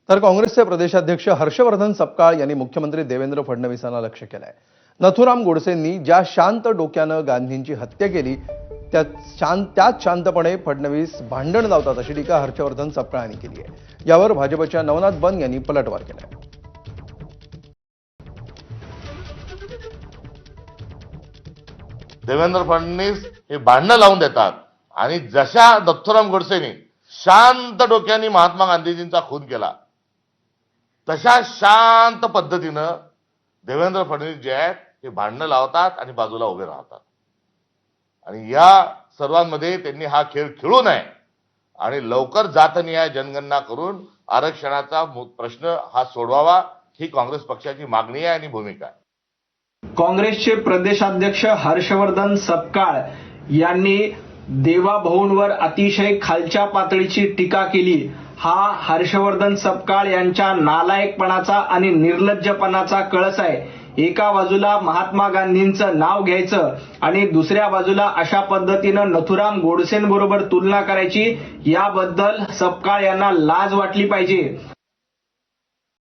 तर काँग्रेसचे प्रदेशाध्यक्ष हर्षवर्धन सपकाळ यांनी मुख्यमंत्री देवेंद्र फडणवीसांना लक्ष्य केलंय। नथुराम गोडसेंनी ज्या शांत डोक्यानं गांधींची हत्या केली त्याच शांतपणे फडणवीस भांडण लावतात अशी टीका हर्षवर्धन सपकाळ यांनी केली आहे। यावर भाजपच्या नवनाथ बन यांनी पलटवार केलाय। देवेंद्र फडणवीस हे भांडणं लावून देतात आणि जशा नथुराम गोडसेने शांत डोक्याने महात्मा गांधीजींचा खून केला तशा शांत पद्धतीनं देवेंद्र फडणवीस जे आहेत हे भांडणं लावतात आणि बाजूला उभे राहतात। आणि या सर्वांमध्ये त्यांनी हा खेळ खेळू नये आणि लवकर जातनिहाय जनगणना करून आरक्षणाचा प्रश्न हा सोडवावा ही काँग्रेस पक्षाची मागणी आहे आणि भूमिका आहे। काँग्रेसचे प्रदेशाध्यक्ष हर्षवर्धन सपकाळ यांनी देवाभाऊंवर अतिशय खालच्या पातळीची टीका केली। हा हर्षवर्धन सपकाळ यांच्या नालायकपणाचा आणि निर्लज्जपणाचा कळस आहे। एका बाजूला महात्मा गांधींचं नाव घ्यायचं आणि दुसऱ्या बाजूला अशा पद्धतीनं नथुराम गोडसेंबरोबर तुलना करायची, याबद्दल सपकाळ यांना लाज वाटली पाहिजे।